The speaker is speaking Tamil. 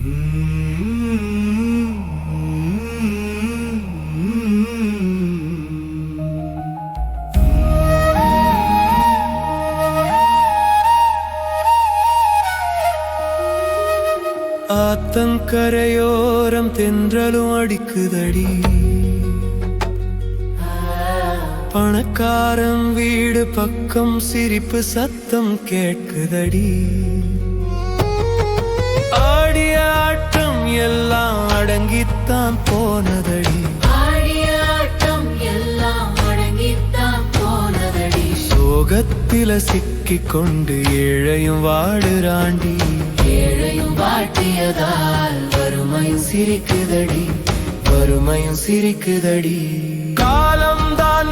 ஆத்தங்கரையோரம் தென்றலும் அடிக்குதடி, பணக்காரன் வீடு பக்கம் சிரிப்பு சத்தம் கேட்குதடி. ஆடிய ஆட்டம் எல்லாம் அடங்கித்தான் போனதடி, சோகத்தில சிக்கிக் கொண்டு ஏழையும் வாடுறாண்டி. ஏழையும் வாட்டியதால் வறுமையும் சிரிக்குதடி, வறுமையும் சிரிக்குதடி. காலம்தான்